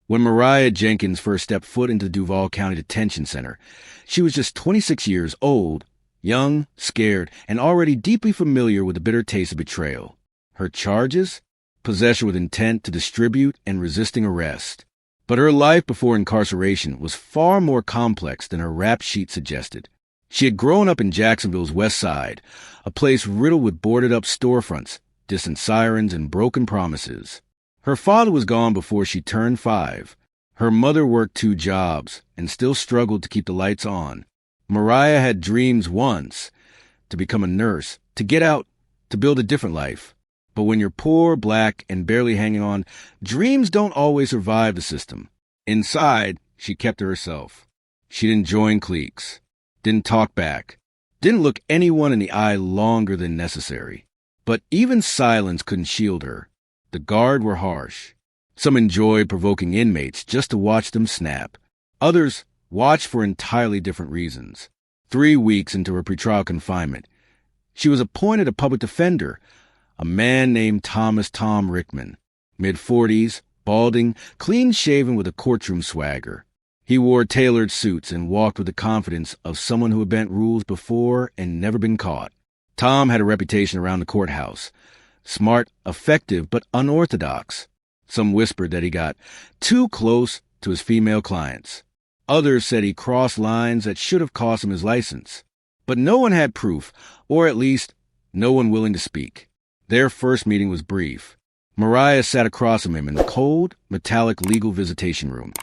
When Mariah Jenkins first stepped foot into the Duval County Detention Center, she was just 26 years old, young, scared, and already deeply familiar with the bitter taste of betrayal. Her charges? Possession with intent to distribute and resisting arrest. But her life before incarceration was far more complex than her rap sheet suggested. She had grown up in Jacksonville's West Side, a place riddled with boarded-up storefronts, distant sirens, and broken promises. Her father was gone before she turned 5. Her mother worked 2 jobs and still struggled to keep the lights on. Mariah had dreams once, to become a nurse, to get out, to build a different life. But when you're poor, black, and barely hanging on, dreams don't always survive the system. Inside, she kept to herself. She didn't join cliques, didn't talk back, didn't look anyone in the eye longer than necessary. But even silence couldn't shield her. The guard were harsh. Some enjoyed provoking inmates just to watch them snap. Others watched for entirely different reasons. 3 weeks into her pretrial confinement, she was appointed a public defender, a man named Tom Rickman, mid-40s, balding, clean-shaven with a courtroom swagger. He wore tailored suits and walked with the confidence of someone who had bent rules before and never been caught. Tom had a reputation around the courthouse. Smart, effective, but unorthodox. Some whispered that he got too close to his female clients. Others said he crossed lines that should have cost him his license. But no one had proof, or at least no one willing to speak. Their first meeting was brief. Mariah sat across from him in the cold, metallic legal visitation room,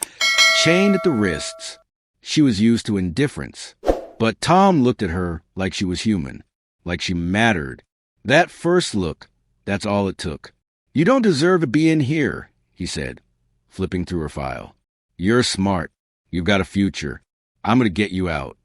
chained at the wrists. She was used to indifference. But Tom looked at her like she was human, like she mattered. That first look, that's all it took. "You don't deserve to be in here," he said, flipping through her file. "You're smart. You've got a future. I'm going to get you out."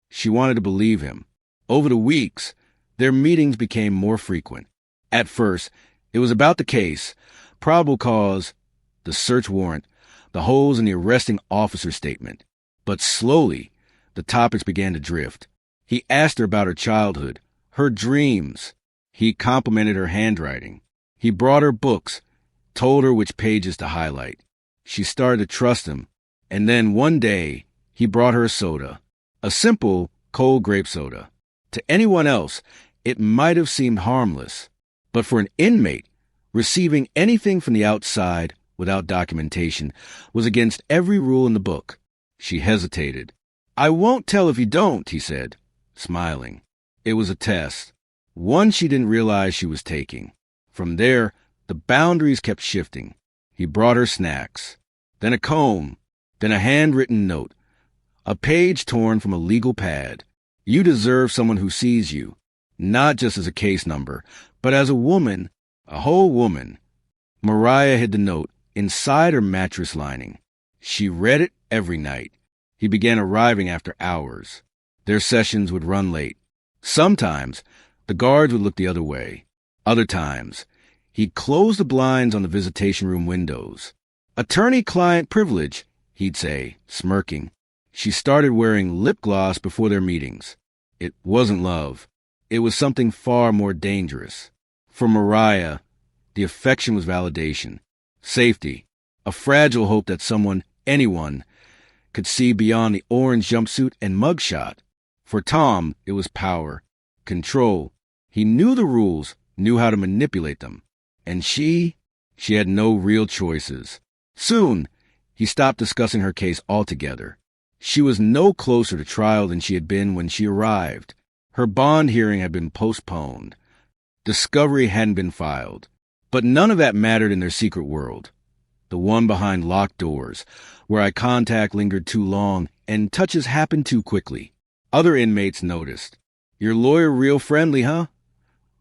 She wanted to believe him. Over the weeks, their meetings became more frequent. At first, it was about the case, probable cause, the search warrant, the holes in the arresting officer's statement. But slowly, the topics began to drift. He asked her about her childhood, her dreams. He complimented her handwriting. He brought her books, told her which pages to highlight. She started to trust him, and then one day, he brought her a soda, a simple cold grape soda. To anyone else, it might have seemed harmless, but for an inmate, receiving anything from the outside without documentation was against every rule in the book. She hesitated. "I won't tell if you don't," he said, smiling. It was a test, one she didn't realize she was taking. From there, the boundaries kept shifting. He brought her snacks, then a comb, then a handwritten note, a page torn from a legal pad. "You deserve someone who sees you, not just as a case number, but as a woman, a whole woman." Mariah hid the note inside her mattress lining. She read it every night. He began arriving after hours. Their sessions would run late. Sometimes, the guards would look the other way. Other times, he'd close the blinds on the visitation room windows. "Attorney-client privilege," he'd say, smirking. She started wearing lip gloss before their meetings. It wasn't love. It was something far more dangerous. For Mariah, the affection was validation, safety, a fragile hope that someone, anyone, could see beyond the orange jumpsuit and mugshot. For Tom, it was power, control. He knew the rules, knew how to manipulate them. And she had no real choices. Soon, he stopped discussing her case altogether. She was no closer to trial than she had been when she arrived. Her bond hearing had been postponed. Discovery hadn't been filed. But none of that mattered in their secret world. The one behind locked doors, where eye contact lingered too long and touches happened too quickly. Other inmates noticed. "Your lawyer real friendly, huh?"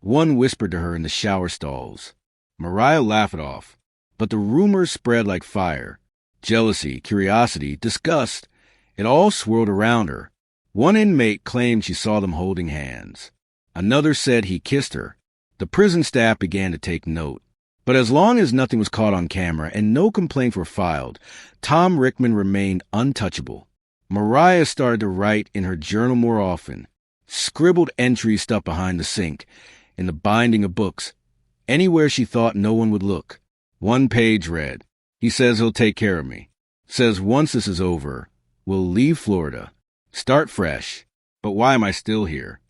One whispered to her in the shower stalls. Mariah laughed it off. But the rumors spread like fire. Jealousy, curiosity, disgust. It all swirled around her. One inmate claimed she saw them holding hands. Another said he kissed her. The prison staff began to take note. But as long as nothing was caught on camera and no complaints were filed, Tom Rickman remained untouchable. Mariah started to write in her journal more often. Scribbled entries stuck behind the sink, in the binding of books, anywhere she thought no one would look. One page read, He says he'll take care of me. Says once this is over, we'll leave Florida. Start fresh. But why am I still here?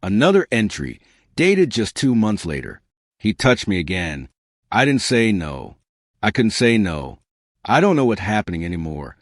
Another entry, dated just 2 months later. He touched me again. I didn't say no. I couldn't say no. I don't know what's happening anymore.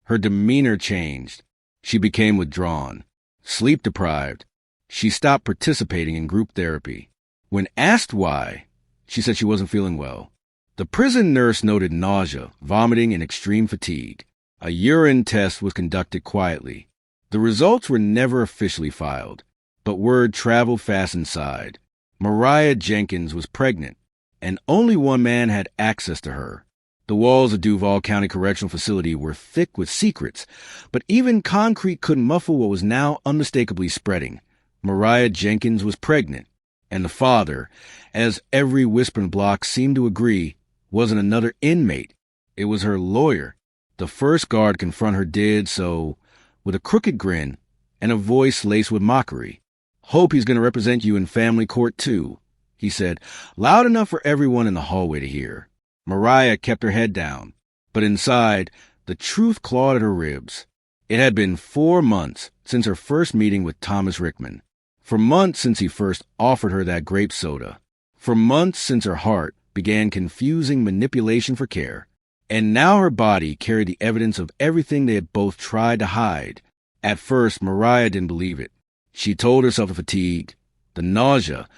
Her demeanor changed. She became withdrawn, sleep-deprived. She stopped participating in group therapy. When asked why, she said she wasn't feeling well. The prison nurse noted nausea, vomiting, and extreme fatigue. A urine test was conducted quietly. The results were never officially filed, but word traveled fast inside. Mariah Jenkins was pregnant, and only one man had access to her. The walls of Duval County Correctional Facility were thick with secrets, but even concrete couldn't muffle what was now unmistakably spreading. Mariah Jenkins was pregnant, and the father, as every whispering block seemed to agree, wasn't another inmate. It was her lawyer. The first guard to confront her did so with a crooked grin and a voice laced with mockery. "Hope he's going to represent you in family court, too," he said, loud enough for everyone in the hallway to hear. Mariah kept her head down, but inside, the truth clawed at her ribs. It had been 4 months since her first meeting with Thomas Rickman. For months since he first offered her that grape soda. For months since her heart began confusing manipulation for care. And now her body carried the evidence of everything they had both tried to hide. At first, Mariah didn't believe it. She told herself the fatigue, the nausea,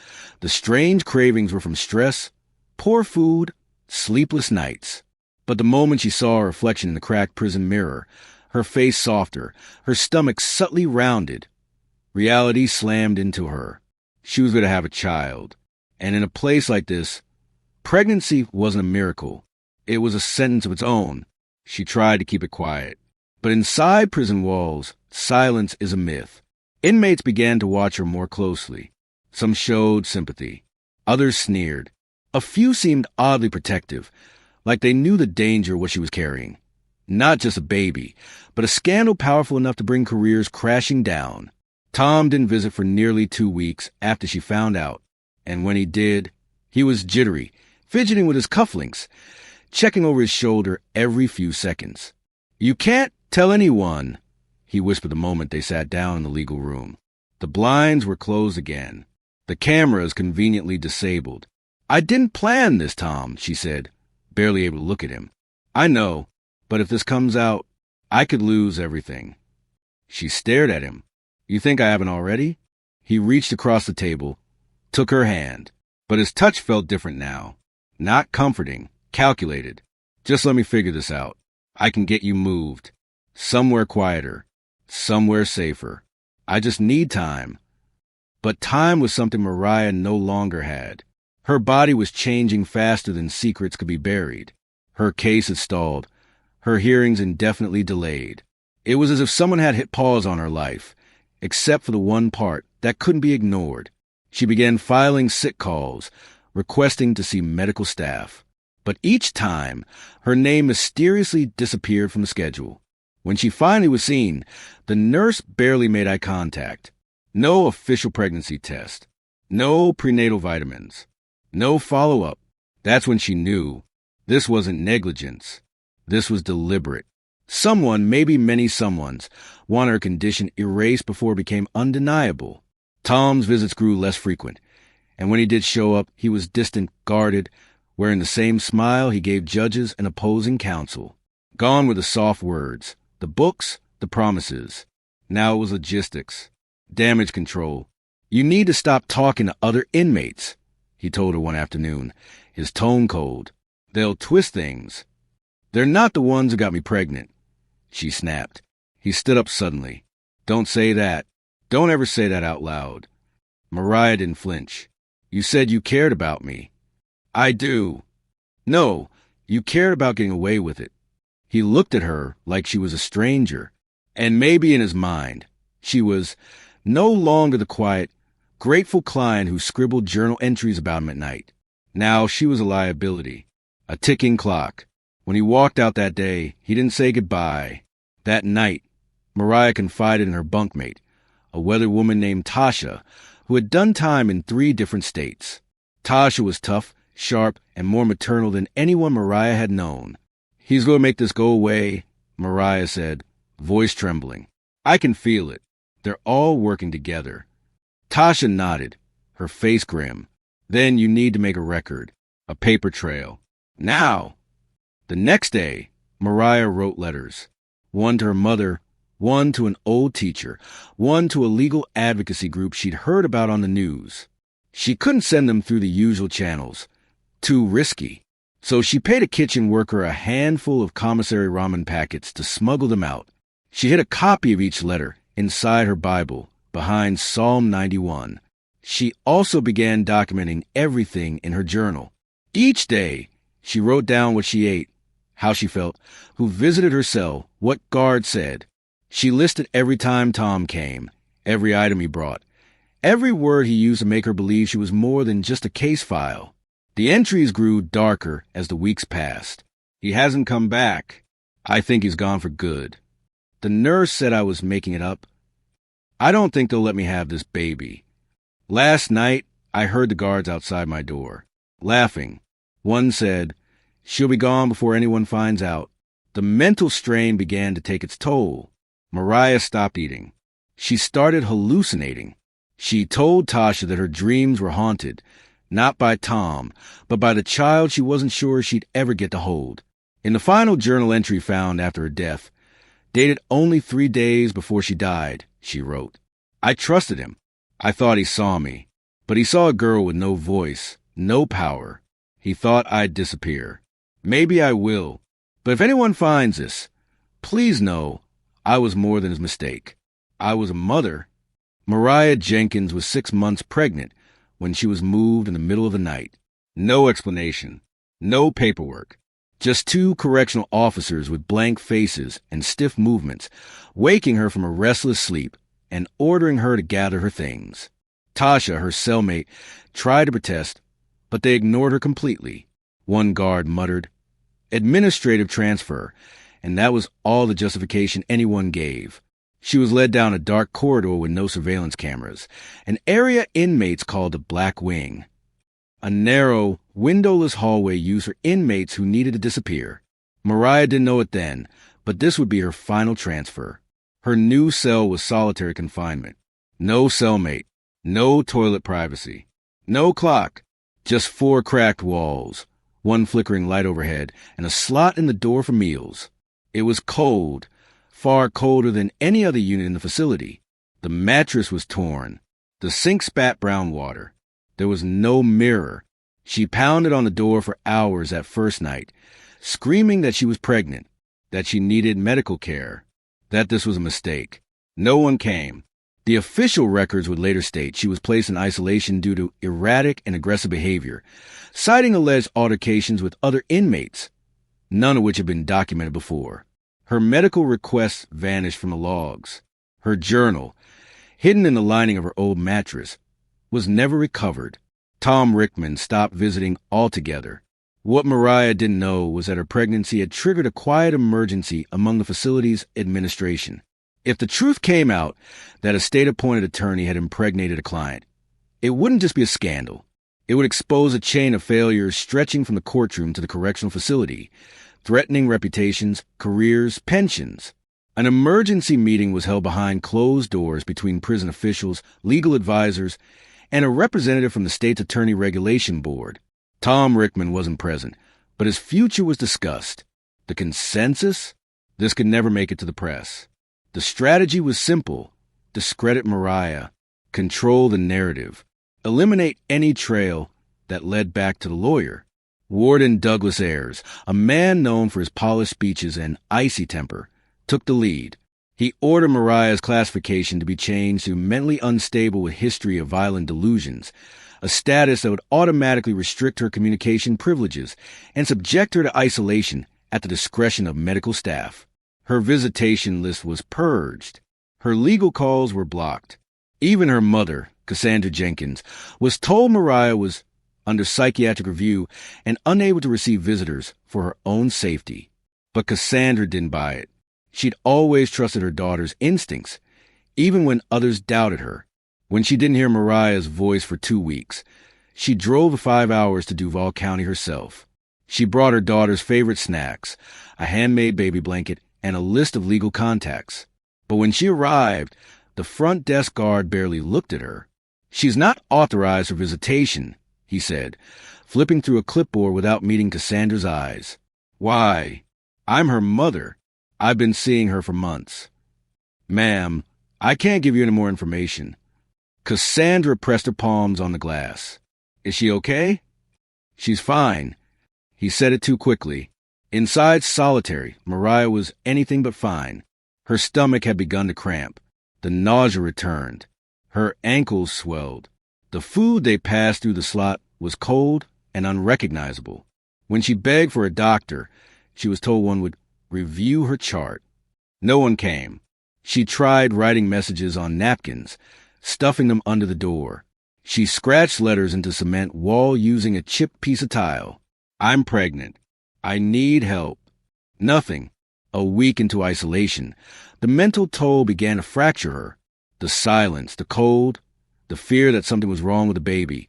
the strange cravings were from stress, poor food, sleepless nights. But the moment she saw her reflection in the cracked prison mirror, her face softer, her stomach subtly rounded, reality slammed into her. She was going to have a child. And in a place like this, pregnancy wasn't a miracle. It was a sentence of its own. She tried to keep it quiet. But inside prison walls, silence is a myth. Inmates began to watch her more closely. Some showed sympathy. Others sneered. A few seemed oddly protective, like they knew the danger of what she was carrying. Not just a baby, but a scandal powerful enough to bring careers crashing down. Tom didn't visit for nearly 2 weeks after she found out. And when he did, he was jittery, fidgeting with his cufflinks, checking over his shoulder every few seconds. "You can't tell anyone," he whispered the moment they sat down in the legal room. The blinds were closed again. The cameras conveniently disabled. "I didn't plan this, Tom," she said, barely able to look at him. "I know, but if this comes out, I could lose everything." She stared at him. "You think I haven't already?" He reached across the table, took her hand, but his touch felt different now. Not comforting, calculated. "Just let me figure this out. I can get you moved. Somewhere quieter. Somewhere safer. I just need time." But time was something Mariah no longer had. Her body was changing faster than secrets could be buried. Her case had stalled. Her hearings indefinitely delayed. It was as if someone had hit pause on her life, except for the one part that couldn't be ignored. She began filing sick calls, requesting to see medical staff. But each time, her name mysteriously disappeared from the schedule. When she finally was seen, the nurse barely made eye contact. No official pregnancy test. No prenatal vitamins. No follow-up. That's when she knew. This wasn't negligence. This was deliberate. Someone, maybe many someones, wanted her condition erased before it became undeniable. Tom's visits grew less frequent, and when he did show up, he was distant, guarded, wearing the same smile he gave judges and opposing counsel. Gone were the soft words, the books, the promises. Now it was logistics, damage control. "You need to stop talking to other inmates," he told her one afternoon, his tone cold. "They'll twist things." "They're not the ones who got me pregnant," she snapped. He stood up suddenly. "Don't say that. Don't ever say that out loud." Mariah didn't flinch. "You said you cared about me." "I do." "No, you cared about getting away with it." He looked at her like she was a stranger, and maybe in his mind, she was no longer the quiet, grateful client who scribbled journal entries about him at night. Now she was a liability, a ticking clock. When he walked out that day, he didn't say goodbye. That night, Mariah confided in her bunkmate, a weathered woman named Tasha, who had done time in 3 different states. Tasha was tough, sharp, and more maternal than anyone Mariah had known. He's going to make this go away, Mariah said, voice trembling. I can feel it. They're all working together. Tasha nodded, her face grim. Then you need to make a record, a paper trail. Now! The next day, Mariah wrote letters. One to her mother, one to an old teacher, one to a legal advocacy group she'd heard about on the news. She couldn't send them through the usual channels. Too risky. So she paid a kitchen worker a handful of commissary ramen packets to smuggle them out. She hid a copy of each letter inside her Bible, behind Psalm 91. She also began documenting everything in her journal. Each day, she wrote down what she ate, how she felt, who visited her cell, what guard said. She listed every time Tom came, every item he brought, every word he used to make her believe she was more than just a case file. The entries grew darker as the weeks passed. He hasn't come back. I think he's gone for good. The nurse said I was making it up. I don't think they'll let me have this baby. Last night, I heard the guards outside my door, laughing. One said, she'll be gone before anyone finds out. The mental strain began to take its toll. Mariah stopped eating. She started hallucinating. She told Tasha that her dreams were haunted, not by Tom, but by the child she wasn't sure she'd ever get to hold. In the final journal entry found after her death, dated only 3 days before she died, she wrote, I trusted him. I thought he saw me, but he saw a girl with no voice, no power. He thought I'd disappear. Maybe I will, but if anyone finds this, please know I was more than his mistake. I was a mother. Mariah Jenkins was 6 months pregnant when she was moved in the middle of the night. No explanation, no paperwork, just 2 correctional officers with blank faces and stiff movements, waking her from a restless sleep and ordering her to gather her things. Tasha, her cellmate, tried to protest, but they ignored her completely. One guard muttered, administrative transfer, and that was all the justification anyone gave. She was led down a dark corridor with no surveillance cameras, an area inmates called the Black Wing. A narrow, windowless hallway used for inmates who needed to disappear. Mariah didn't know it then, but this would be her final transfer. Her new cell was solitary confinement. No cellmate, no toilet privacy, no clock, just 4 cracked walls, 1 flickering light overhead, and a slot in the door for meals. It was cold, far colder than any other unit in the facility. The mattress was torn. The sink spat brown water. There was no mirror. She pounded on the door for hours that first night, screaming that she was pregnant, that she needed medical care, that this was a mistake. No one came. The official records would later state she was placed in isolation due to erratic and aggressive behavior, citing alleged altercations with other inmates, none of which had been documented before. Her medical requests vanished from the logs. Her journal, hidden in the lining of her old mattress, was never recovered. Tom Rickman stopped visiting altogether. What Mariah didn't know was that her pregnancy had triggered a quiet emergency among the facility's administration. If the truth came out that a state-appointed attorney had impregnated a client, it wouldn't just be a scandal. It would expose a chain of failures stretching from the courtroom to the correctional facility, threatening reputations, careers, pensions. An emergency meeting was held behind closed doors between prison officials, legal advisors, and a representative from the state's attorney regulation board. Tom Rickman wasn't present, but his future was discussed. The consensus? This could never make it to the press. The strategy was simple. Discredit Mariah. Control the narrative. Eliminate any trail that led back to the lawyer. Warden Douglas Ayers, a man known for his polished speeches and icy temper, took the lead. He ordered Mariah's classification to be changed to mentally unstable with history of violent delusions, a status that would automatically restrict her communication privileges and subject her to isolation at the discretion of medical staff. Her visitation list was purged. Her legal calls were blocked. Even her mother, Cassandra Jenkins, was told Mariah was under psychiatric review and unable to receive visitors for her own safety. But Cassandra didn't buy it. She'd always trusted her daughter's instincts, even when others doubted her. When she didn't hear Mariah's voice for 2 weeks, she drove the 5 hours to Duval County herself. She brought her daughter's favorite snacks, a handmade baby blanket, and a list of legal contacts. But when she arrived, the front desk guard barely looked at her. "She's not authorized for visitation," he said, flipping through a clipboard without meeting Cassandra's eyes. "Why? I'm her mother. I've been seeing her for months." "Ma'am, I can't give you any more information." Cassandra pressed her palms on the glass. "Is she okay?" "She's fine." He said it too quickly. Inside solitary, Mariah was anything but fine. Her stomach had begun to cramp. The nausea returned. Her ankles swelled. The food they passed through the slot was cold and unrecognizable. When she begged for a doctor, she was told one would review her chart. No one came. She tried writing messages on napkins, stuffing them under the door. She scratched letters into cement while using a chipped piece of tile. "I'm pregnant. I need help." Nothing. A week into isolation, the mental toll began to fracture her. The silence, the cold, the fear that something was wrong with the baby.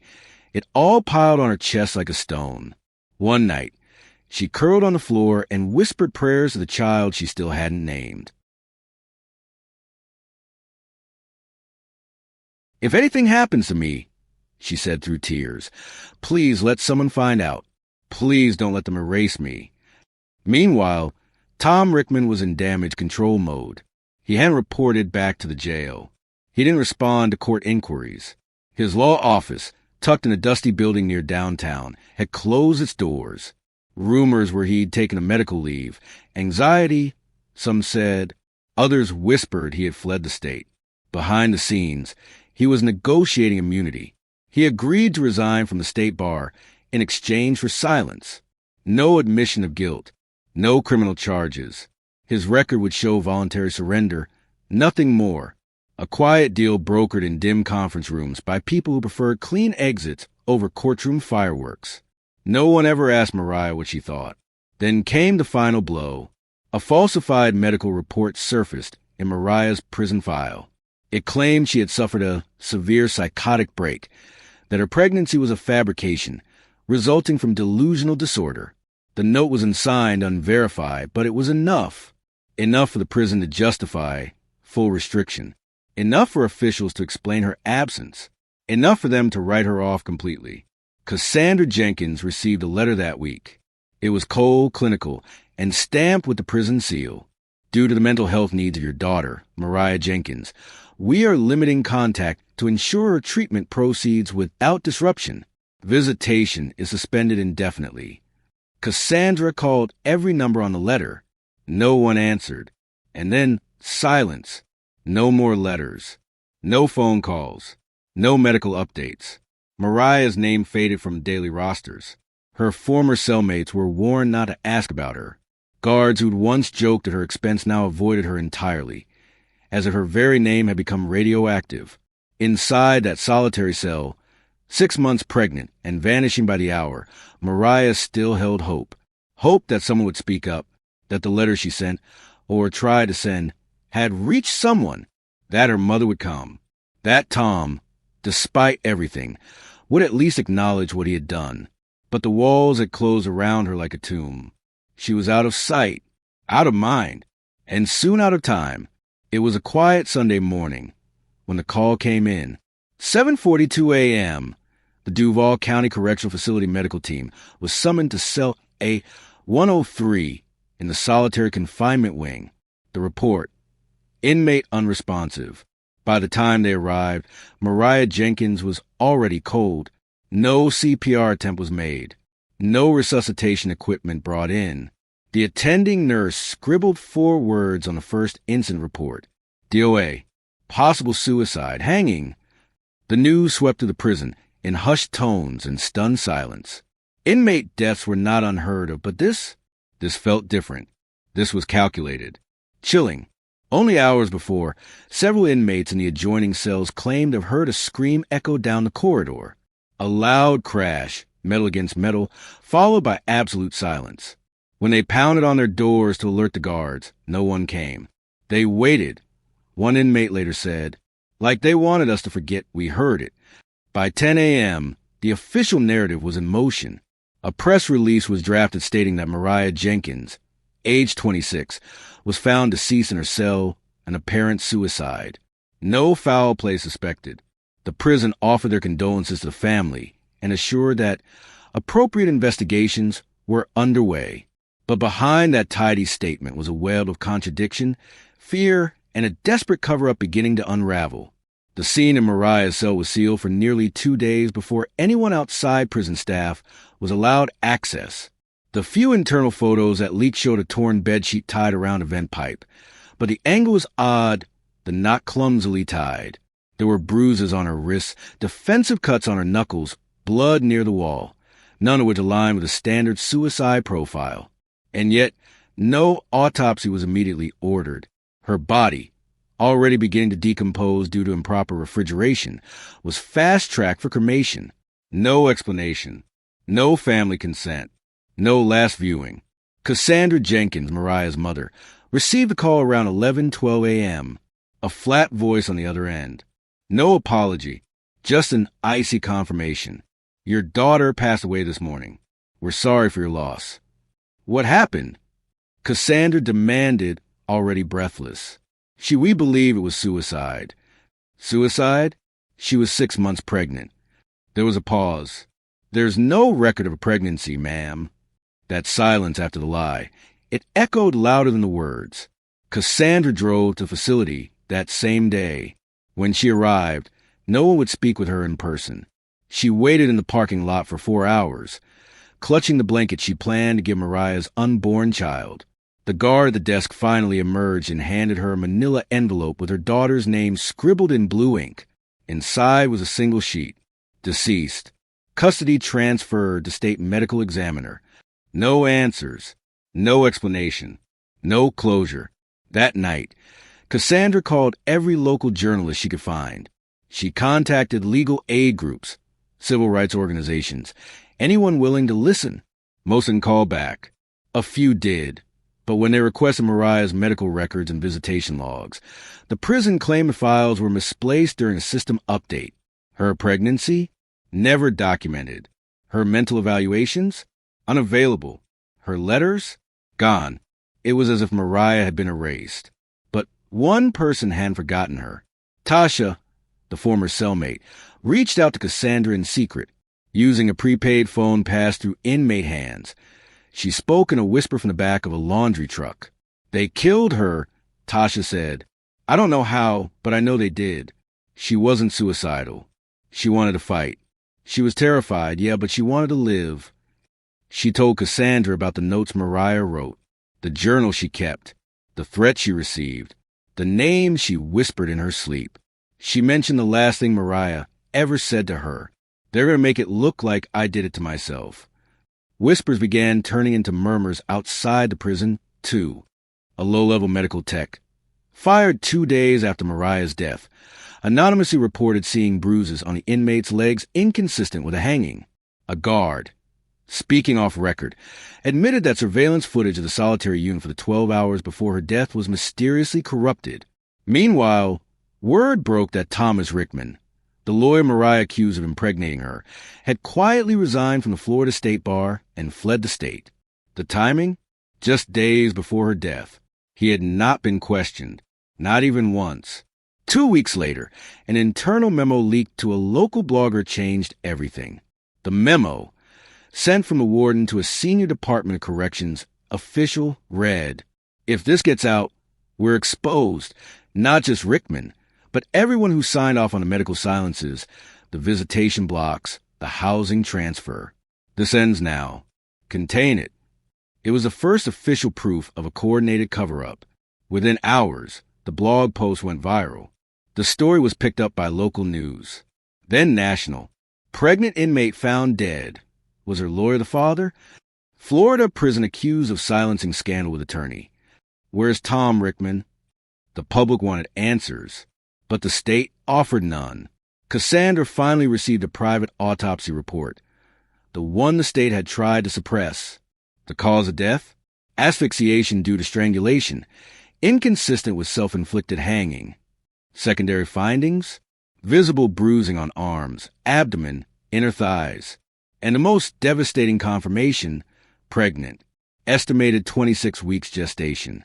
It all piled on her chest like a stone. One night, she curled on the floor and whispered prayers to the child she still hadn't named. "If anything happens to me," she said through tears, "please let someone find out. Please don't let them erase me." Meanwhile, Tom Rickman was in damage control mode. He hadn't reported back to the jail. He didn't respond to court inquiries. His law office, tucked in a dusty building near downtown, had closed its doors. Rumors were he'd taken a medical leave. Anxiety, some said. Others whispered he had fled the state. Behind the scenes, he was negotiating immunity. He agreed to resign from the state bar in exchange for silence. No admission of guilt. No criminal charges. His record would show voluntary surrender. Nothing more. A quiet deal brokered in dim conference rooms by people who preferred clean exits over courtroom fireworks. No one ever asked Mariah what she thought. Then came the final blow. A falsified medical report surfaced in Mariah's prison file. It claimed she had suffered a severe psychotic break, that her pregnancy was a fabrication, resulting from delusional disorder. The note was unsigned, unverified, but it was enough. Enough for the prison to justify full restriction. Enough for officials to explain her absence. Enough for them to write her off completely. Cassandra Jenkins received a letter that week. It was cold, clinical, and stamped with the prison seal. "Due to the mental health needs of your daughter, Mariah Jenkins, we are limiting contact to ensure her treatment proceeds without disruption. Visitation is suspended indefinitely." Cassandra called every number on the letter. No one answered. And then silence. No more letters. No phone calls. No medical updates. Mariah's name faded from daily rosters. Her former cellmates were warned not to ask about her. Guards who'd once joked at her expense now avoided her entirely, as if her very name had become radioactive. Inside that solitary cell, 6 months pregnant and vanishing by the hour, Mariah still held hope. Hope that someone would speak up, that the letter she sent, or tried to send, had reached someone, that her mother would come. That Tom, despite everything, would at least acknowledge what he had done. But the walls had closed around her like a tomb. She was out of sight, out of mind, and soon out of time. It was a quiet Sunday morning when the call came in. 7:42 a.m. The Duval County Correctional Facility medical team was summoned to cell A-103 in the solitary confinement wing. The report: inmate unresponsive. By the time they arrived, Mariah Jenkins was already cold. No CPR attempt was made. No resuscitation equipment brought in. The attending nurse scribbled 4 words on the first incident report. DOA. Possible suicide. Hanging. The news swept through the prison in hushed tones and stunned silence. Inmate deaths were not unheard of, but this felt different. This was calculated. Chilling. Only hours before, several inmates in the adjoining cells claimed to have heard a scream echo down the corridor. A loud crash, metal against metal, followed by absolute silence. When they pounded on their doors to alert the guards, no one came. They waited. One inmate later said, "Like they wanted us to forget we heard it." By 10 a.m., the official narrative was in motion. A press release was drafted stating that Mariah Jenkins, age 26, was found deceased in her cell, an apparent suicide. No foul play suspected. The prison offered their condolences to the family and assured that appropriate investigations were underway. But behind that tidy statement was a web of contradiction, fear, and a desperate cover-up beginning to unravel. The scene in Mariah's cell was sealed for nearly 2 days before anyone outside prison staff was allowed access. The few internal photos that leaked showed a torn bedsheet tied around a vent pipe, but the angle was odd, the knot clumsily tied. There were bruises on her wrists, defensive cuts on her knuckles, blood near the wall, none of which aligned with a standard suicide profile. And yet, no autopsy was immediately ordered. Her body, already beginning to decompose due to improper refrigeration, was fast-tracked for cremation. No explanation. No family consent. No last viewing. Cassandra Jenkins, Mariah's mother, received a call around 11:12 a.m., a flat voice on the other end. No apology, just an icy confirmation. Your daughter passed away this morning. We're sorry for your loss. What happened? Cassandra demanded, already breathless. We believe it was suicide. Suicide? She was 6 months pregnant. There was a pause. There's no record of a pregnancy, ma'am. That silence after the lie. It echoed louder than the words. Cassandra drove to the facility that same day. When she arrived, no one would speak with her in person. She waited in the parking lot for 4 hours, clutching the blanket she planned to give Mariah's unborn child. The guard at the desk finally emerged and handed her a manila envelope with her daughter's name scribbled in blue ink. Inside was a single sheet. Deceased. Custody transferred to state medical examiner. No answers. No explanation. No closure. That night, Cassandra called every local journalist she could find. She contacted legal aid groups, civil rights organizations, anyone willing to listen. Most didn't call back. A few did. But when they requested Mariah's medical records and visitation logs, the prison claimed the files were misplaced during a system update. Her pregnancy? Never documented. Her mental evaluations? Unavailable. Her letters? Gone. It was as if Mariah had been erased. But one person hadn't forgotten her. Tasha, the former cellmate, reached out to Cassandra in secret, using a prepaid phone passed through inmate hands. She spoke in a whisper from the back of a laundry truck. They killed her, Tasha said. I don't know how, but I know they did. She wasn't suicidal. She wanted to fight. She was terrified, yeah, but she wanted to live. She told Cassandra about the notes Mariah wrote, the journal she kept, the threats she received, the names she whispered in her sleep. She mentioned the last thing Mariah ever said to her. They're going to make it look like I did it to myself. Whispers began turning into murmurs outside the prison, too. A low-level medical tech, fired 2 days after Mariah's death, anonymously reported seeing bruises on the inmate's legs inconsistent with a hanging. A guard, speaking off record, admitted that surveillance footage of the solitary unit for the 12 hours before her death was mysteriously corrupted. Meanwhile, word broke that Thomas Rickman, the lawyer Mariah accused of impregnating her, had quietly resigned from the Florida State Bar and fled the state. The timing? Just days before her death. He had not been questioned, not even once. 2 weeks later, an internal memo leaked to a local blogger changed everything. The memo, sent from the warden to a senior Department of Corrections official, read, "If this gets out, we're exposed, not just Rickman, but everyone who signed off on the medical silences, the visitation blocks, the housing transfer. This ends now. Contain it." It was the first official proof of a coordinated cover-up. Within hours, the blog post went viral. The story was picked up by local news, then national. Pregnant inmate found dead. Was her lawyer the father? Florida prison accused of silencing scandal with attorney. Where's Tom Rickman? The public wanted answers, but the state offered none. Cassandra finally received a private autopsy report, the one the state had tried to suppress. The cause of death? Asphyxiation due to strangulation, inconsistent with self-inflicted hanging. Secondary findings? Visible bruising on arms, abdomen, inner thighs. And the most devastating confirmation, pregnant, estimated 26 weeks gestation.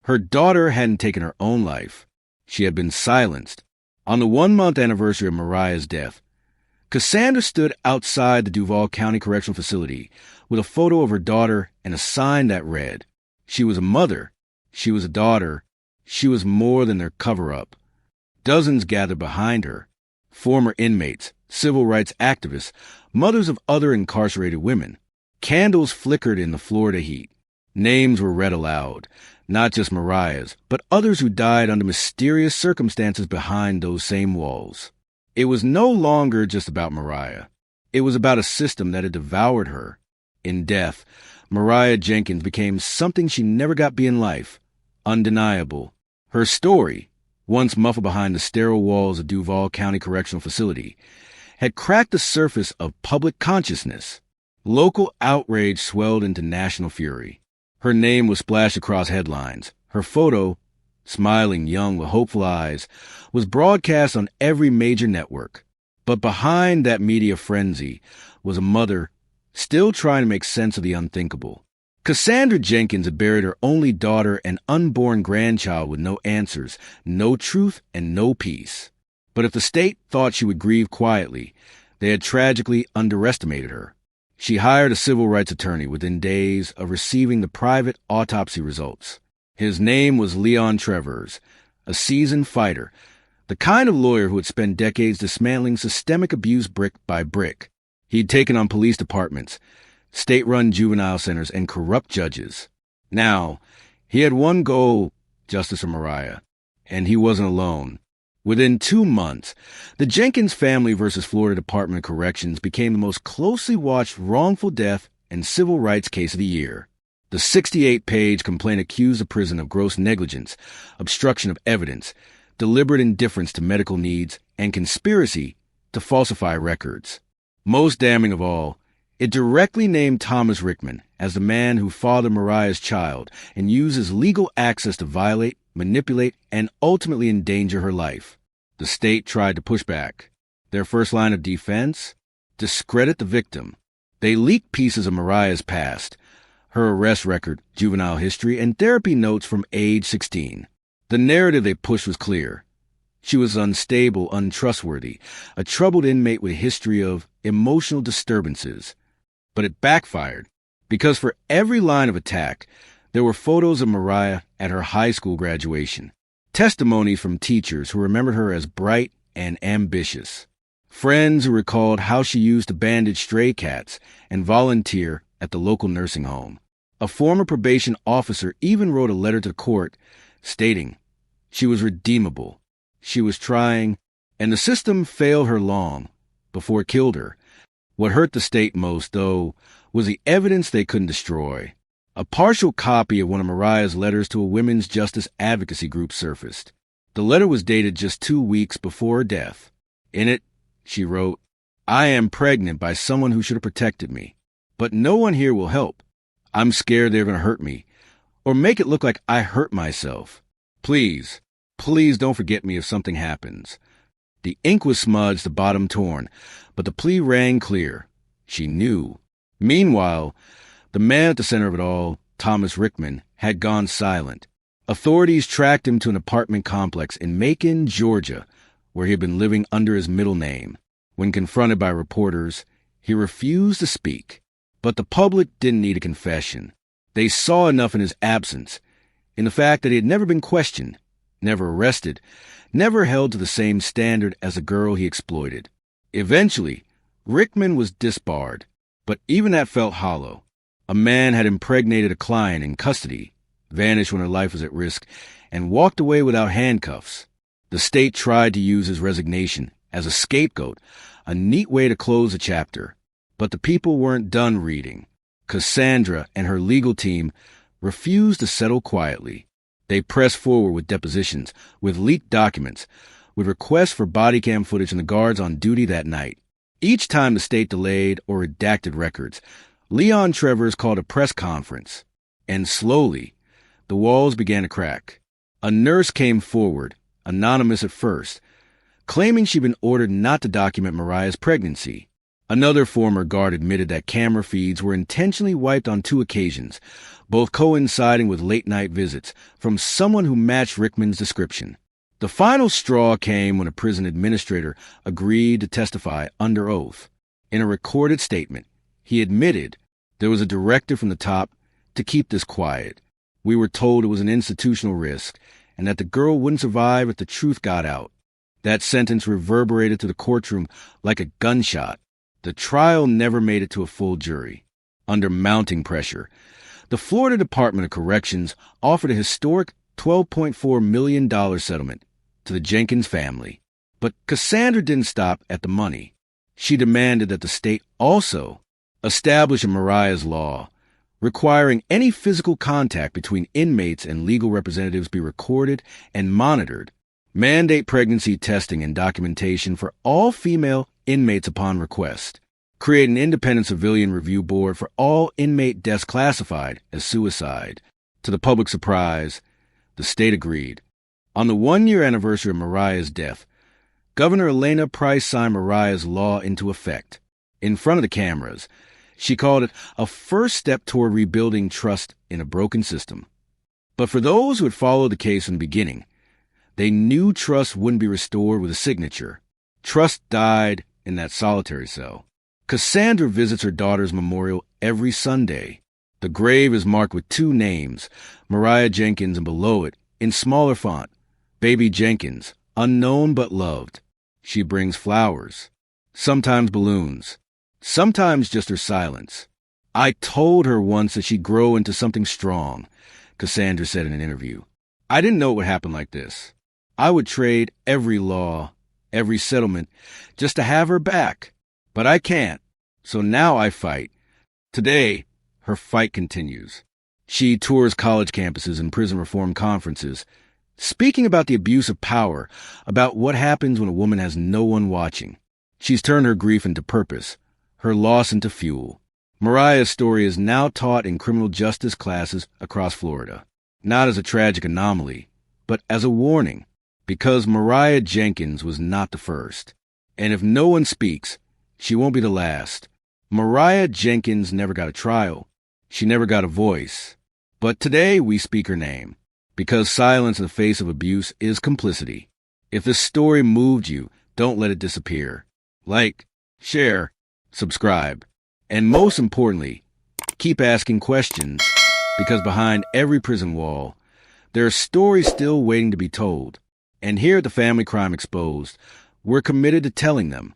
Her daughter hadn't taken her own life. She had been silenced. On the 1-month anniversary of Mariah's death, Cassandra stood outside the Duval County Correctional Facility with a photo of her daughter and a sign that read, "She was a mother. She was a daughter. She was more than their cover-up." Dozens gathered behind her. Former inmates, civil rights activists, mothers of other incarcerated women. Candles flickered in the Florida heat. Names were read aloud, not just Mariah's, but others who died under mysterious circumstances behind those same walls. It was no longer just about Mariah. It was about a system that had devoured her. In death, Mariah Jenkins became something she never got to be in life, undeniable. Her story, once muffled behind the sterile walls of Duval County Correctional Facility, had cracked the surface of public consciousness. Local outrage swelled into national fury. Her name was splashed across headlines. Her photo, smiling young with hopeful eyes, was broadcast on every major network. But behind that media frenzy was a mother still trying to make sense of the unthinkable. Cassandra Jenkins had buried her only daughter and unborn grandchild with no answers, no truth, and no peace. But if the state thought she would grieve quietly, they had tragically underestimated her. She hired a civil rights attorney within days of receiving the private autopsy results. His name was Leon Trevors, a seasoned fighter, the kind of lawyer who would spend decades dismantling systemic abuse brick by brick. He'd taken on police departments, state-run juvenile centers, and corrupt judges. Now, he had one goal, justice for Mariah, and he wasn't alone. Within 2 months, the Jenkins Family versus Florida Department of Corrections became the most closely watched wrongful death and civil rights case of the year. The 68-page complaint accused the prison of gross negligence, obstruction of evidence, deliberate indifference to medical needs, and conspiracy to falsify records. Most damning of all, it directly named Thomas Rickman as the man who fathered Mariah's child and used his legal access to violate, manipulate, and ultimately endanger her life. The state tried to push back. Their first line of defense? Discredit the victim. They leaked pieces of Mariah's past, her arrest record, juvenile history, and therapy notes from age 16. The narrative they pushed was clear. She was unstable, untrustworthy, a troubled inmate with a history of emotional disturbances. But it backfired, because for every line of attack, there were photos of Mariah at her high school graduation, testimonies from teachers who remembered her as bright and ambitious, friends who recalled how she used to bandage stray cats and volunteer at the local nursing home. A former probation officer even wrote a letter to the court stating she was redeemable, she was trying, and the system failed her long before it killed her. What hurt the state most, though, was the evidence they couldn't destroy. A partial copy of one of Mariah's letters to a women's justice advocacy group surfaced. The letter was dated just 2 weeks before her death. In it, she wrote, "I am pregnant by someone who should have protected me, but no one here will help. I'm scared they're going to hurt me, or make it look like I hurt myself. Please, please don't forget me if something happens." The ink was smudged, the bottom torn, but the plea rang clear. She knew. Meanwhile, the man at the center of it all, Thomas Rickman, had gone silent. Authorities tracked him to an apartment complex in Macon, Georgia, where he had been living under his middle name. When confronted by reporters, he refused to speak. But the public didn't need a confession. They saw enough in his absence, in the fact that he had never been questioned, never arrested, never held to the same standard as the girl he exploited. Eventually, Rickman was disbarred, but even that felt hollow. A man had impregnated a client in custody, vanished when her life was at risk, and walked away without handcuffs. The state tried to use his resignation as a scapegoat, a neat way to close the chapter. But the people weren't done reading. Cassandra and her legal team refused to settle quietly. They pressed forward with depositions, with leaked documents, with requests for body cam footage from the guards on duty that night. Each time the state delayed or redacted records, Leon Trevors called a press conference. And slowly, the walls began to crack. A nurse came forward, anonymous at first, claiming she'd been ordered not to document Mariah's pregnancy. Another former guard admitted that camera feeds were intentionally wiped on 2 occasions, both coinciding with late-night visits from someone who matched Rickman's description. The final straw came when a prison administrator agreed to testify under oath. In a recorded statement, he admitted there was a directive from the top to keep this quiet. We were told it was an institutional risk and that the girl wouldn't survive if the truth got out. That sentence reverberated to the courtroom like a gunshot. The trial never made it to a full jury. Under mounting pressure, the Florida Department of Corrections offered a historic $12.4 million settlement to the Jenkins family. But Cassandra didn't stop at the money. She demanded that the state also establish a Mariah's Law, requiring any physical contact between inmates and legal representatives be recorded and monitored, mandate pregnancy testing and documentation for all female inmates upon request, create an independent civilian review board for all inmate deaths classified as suicide. To the public's surprise, the state agreed. On the 1-year anniversary of Mariah's death, Governor Elena Price signed Mariah's Law into effect. In front of the cameras, she called it a first step toward rebuilding trust in a broken system. But for those who had followed the case from the beginning, they knew trust wouldn't be restored with a signature. Trust died in that solitary cell. Cassandra visits her daughter's memorial every Sunday. The grave is marked with 2 names, Mariah Jenkins, and below it, in smaller font, Baby Jenkins, unknown but loved. She brings flowers, sometimes balloons, sometimes just her silence. I told her once that she'd grow into something strong, Cassandra said in an interview. I didn't know it would happen like this. I would trade every law, every settlement, just to have her back. But I can't, so now I fight. Today, her fight continues. She tours college campuses and prison reform conferences, speaking about the abuse of power, about what happens when a woman has no one watching. She's turned her grief into purpose, her loss into fuel. Mariah's story is now taught in criminal justice classes across Florida, not as a tragic anomaly, but as a warning, because Mariah Jenkins was not the first. And if no one speaks, she won't be the last. Mariah Jenkins never got a trial. She never got a voice. But today we speak her name, because silence in the face of abuse is complicity. If this story moved you, don't let it disappear. Like, share, subscribe, and most importantly, keep asking questions, because behind every prison wall, there are stories still waiting to be told. And here at the Family Crime Exposed, we're committed to telling them.